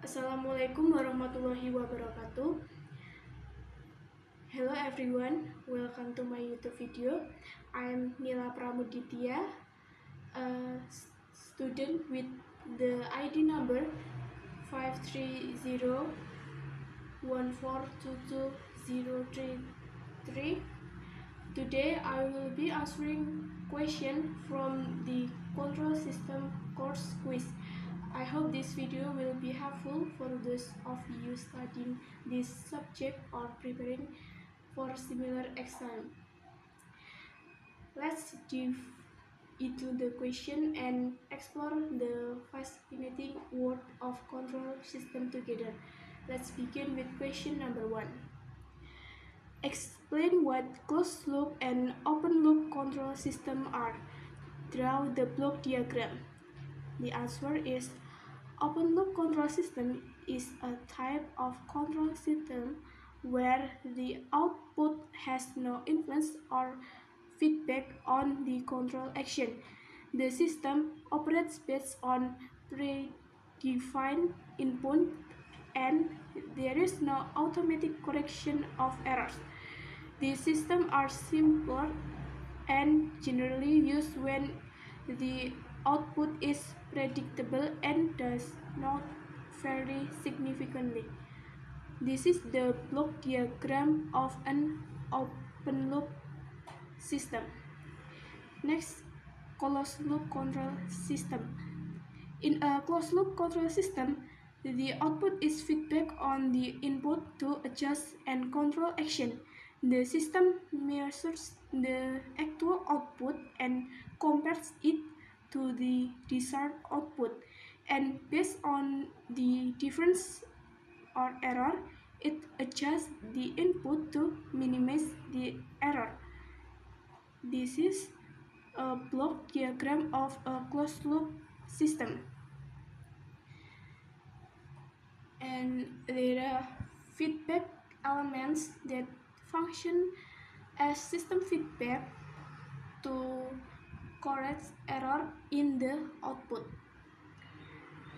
Assalamualaikum warahmatullahi wabarakatuh. Hello everyone, welcome to my YouTube video. I am Nila Pramuditya, a student with the ID number 53014220033. Today I will be answering questions from the control system course quiz. I hope this video will be helpful for those of you studying this subject or preparing for similar exam. Let's dive into the question and explore the fascinating world of control system together. Let's begin with question number 1. Explain what closed loop and open loop control system are. Draw the block diagram. The answer is open loop control system is a type of control system where the output has no influence or feedback on the control action. The system operates based on predefined input and there is no automatic correction of errors. These systems are simpler and generally used when the output is predictable and does not vary significantly. This is the block diagram of an open loop system. Next, closed loop control system. In a closed loop control system, the output is feedback on the input to adjust and control action. The system measures the actual output and compares it to the desired output, and based on the difference or error, it adjusts the input to minimize the error. This is a block diagram of a closed loop system. And there are feedback elements that function as system feedback to correct error in the output.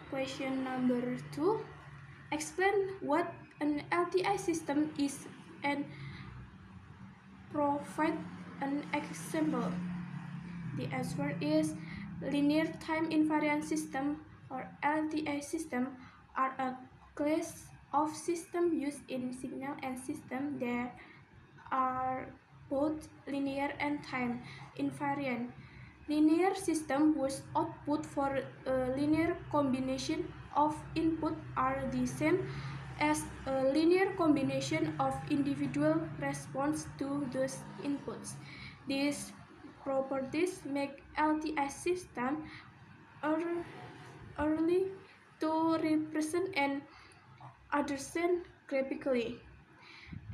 Question number 2. Explain what an LTI system is and provide an example. The answer is linear time invariant system or LTI system are a class of systems used in signal and systems that are both linear and time invariant. Linear system whose output for a linear combination of input are the same as a linear combination of individual response to those inputs. These properties make LTI system early to represent and understand graphically.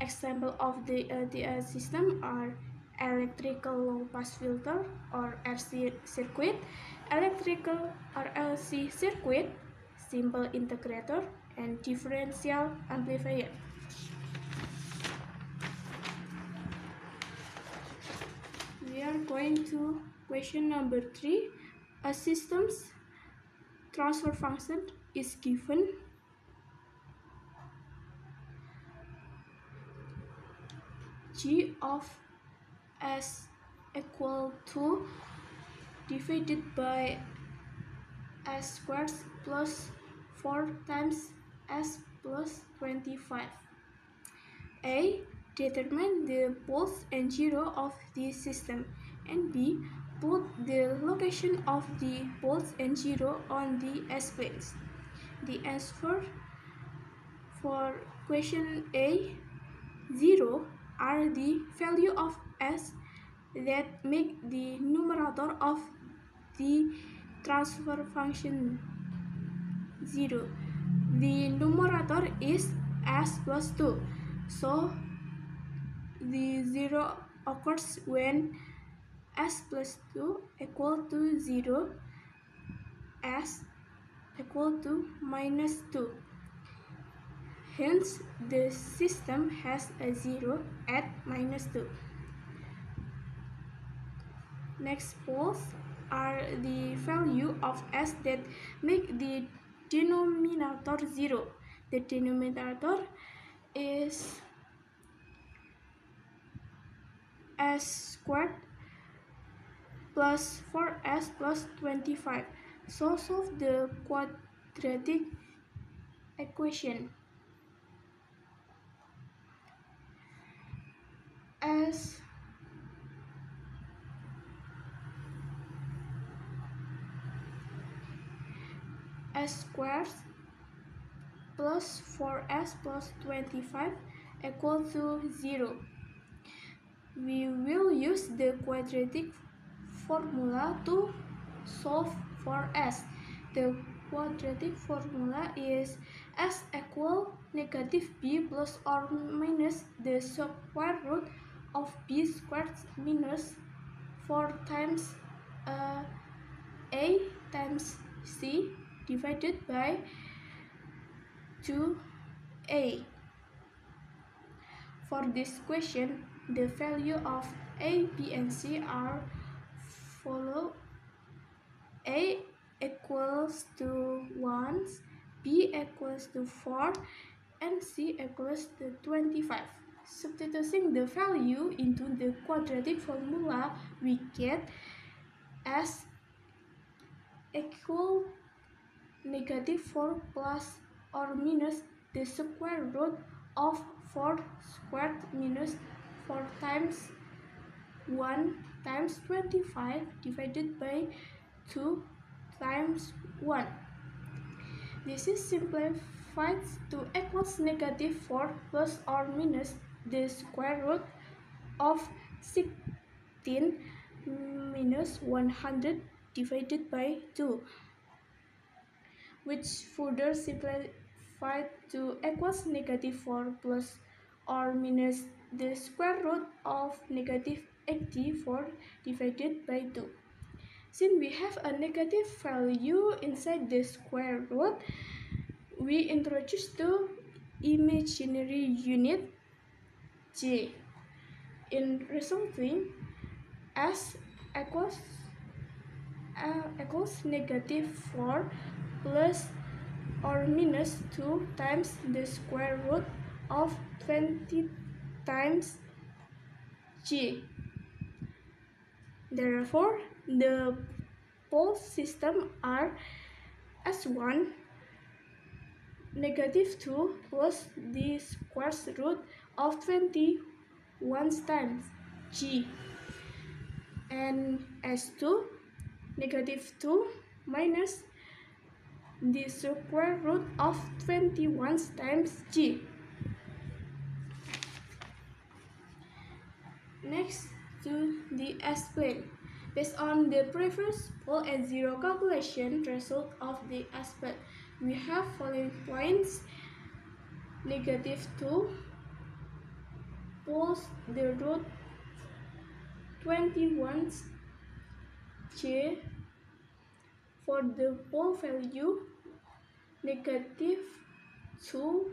Examples of the LTI system are electrical low-pass filter or RC circuit, electrical RLC circuit, simple integrator, and differential amplifier. We are going to question number 3. A system's transfer function is given g of s equal to divided by s squared plus 4 times s plus 25. A. Determine the poles and zero of the system, and B. Put the location of the poles and zero on the S-planes. The answer for question A, 0 are the value of S that make the numerator of the transfer function 0. The numerator is S plus 2, so the 0 occurs when S plus 2 equal to 0, S equal to minus 2. Hence, the system has a 0 at minus 2. Next poles are the value of S that make the denominator 0. The denominator is s squared plus 4s plus 25. So solve the quadratic equation. S squared plus 4s plus 25 equal to 0. We will use the quadratic formula to solve for s. The quadratic formula is s equal negative b plus or minus the square root of b squared minus 4 times a times c divided by 2a. For this question, the value of a, b, and c are follow. A equals to 1, b equals to 4, and c equals to 25. Substituting the value into the quadratic formula, we get s equal negative 4 plus or minus the square root of 4 squared minus 4 times 1 times 25 divided by 2 times 1. This is simplified to equals negative 4 plus or minus the square root of 16 minus 100 divided by 2, which further simplified to equals negative 4 plus or minus the square root of negative 84 divided by 2. Since we have a negative value inside the square root, we introduce the imaginary unit j. In resulting, s equals negative 4 plus or minus 2 times the square root of 20 times j. Therefore, the pole system are S1 negative 2 plus the square root of 21 times g, and S2 negative 2 minus the square root of 21 times g. Next to the S-plane. Based on the previous pole and zero calculation result of the S-plane, we have following points: negative 2 plus the root 21 j for the pole value, negative 2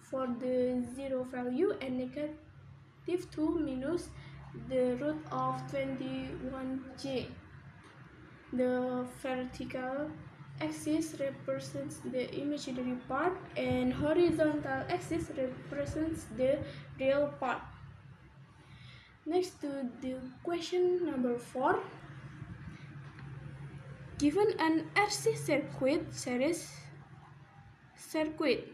for the zero value, and negative 2 minus the root of 21j. The vertical axis represents the imaginary part and horizontal axis represents the real part. Next to the question number 4. Given an RC circuit series circuit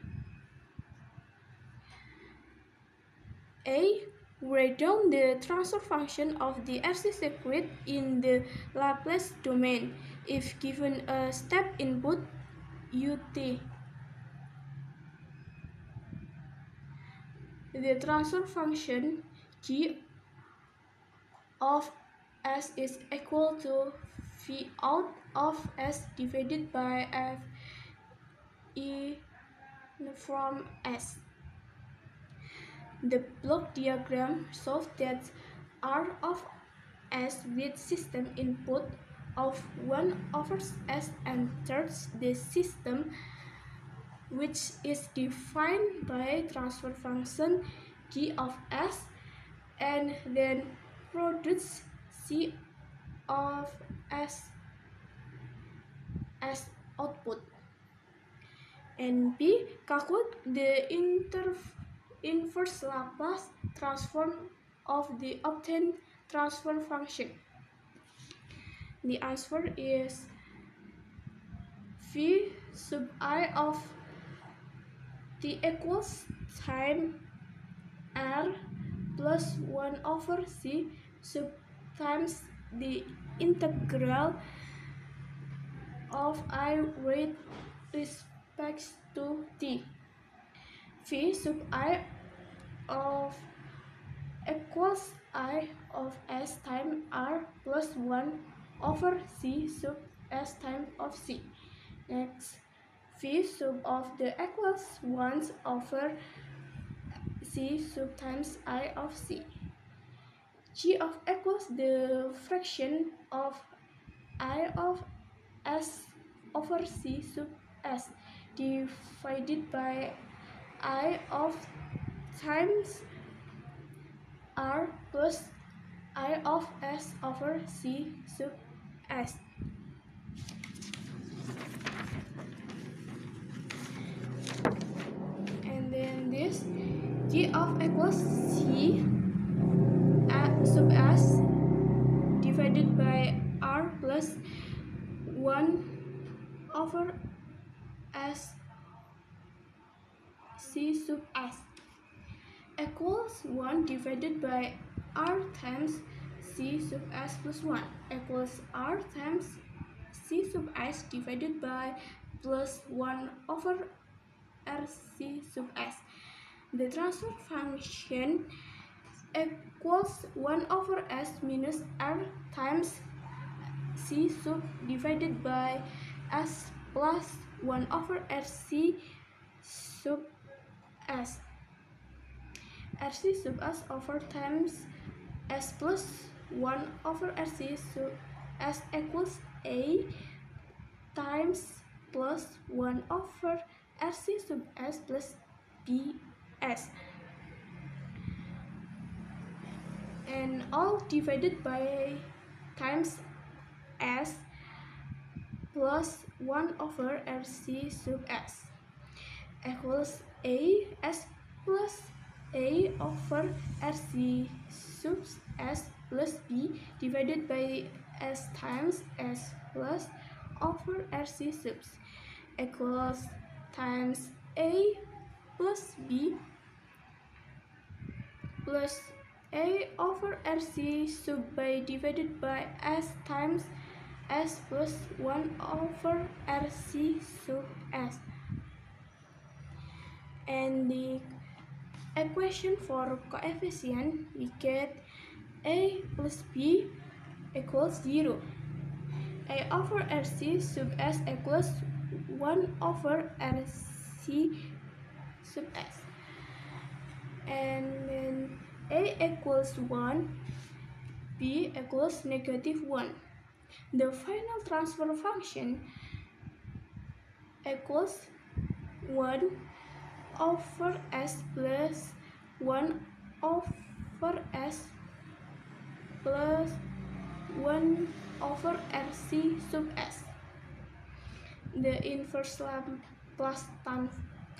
A, write down the transfer function of the RC circuit in the Laplace domain if given a step input ut. The transfer function g of s is equal to v out of s divided by f e from s. The block diagram shows that R of s with system input of 1 over s enters the system, which is defined by transfer function g of s, and then produces c of s as output. And B. Calculate the inverse Laplace transform of the obtained transfer function. The answer is V sub I of t equals time r plus 1 over c sub times the integral of I with respect to t. V sub I of equals I of s times r plus 1 over c sub s times of c. Next, V sub of the equals 1 over c sub times I of c. G of equals the fraction of I of s over c sub s divided by I of times r plus I of s over c sub s. And then this G of equals c sub s divided by r plus 1 over s c sub s equals 1 divided by r times c sub s plus 1 equals r times c sub s divided by plus 1 over r c sub s. The transfer function equals 1 over s minus r times c sub divided by s plus 1 over rc sub s. rc sub s over times s plus 1 over rc sub s equals a times plus 1 over rc sub s plus bs. And all divided by times s plus 1 over rc sub s equals a s plus a over rc sub s plus b divided by s times s plus over rc subs equals times a plus b plus a over rc sub by divided by s times s plus 1 over rc sub s. And the equation for coefficient, we get a plus b equals 0. A over rc sub s equals 1 over rc sub s. And then a equals 1, b equals negative 1. The final transfer function equals 1 over s plus 1 over s plus 1 over rc sub s. The inverse Laplace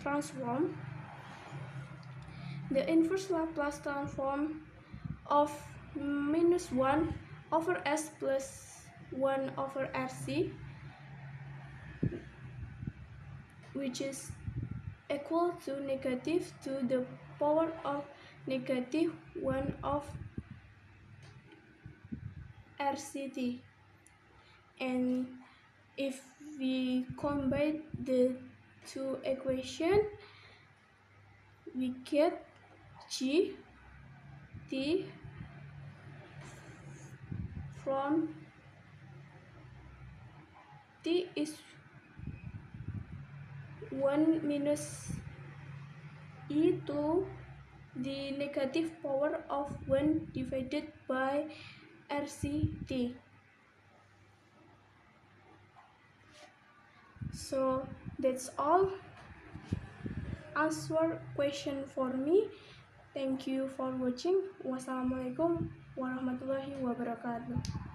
transform. The inverse Laplace transform of minus 1 over s plus 1 over rc, which is equal to negative to the power of negative 1 of rct. And if we combine the two equations, we get g t from t is 1 minus e to the negative power of 1 divided by rct. So that's all answer question for me. Thank you for watching. Wassalamualaikum warahmatullahi wabarakatuh.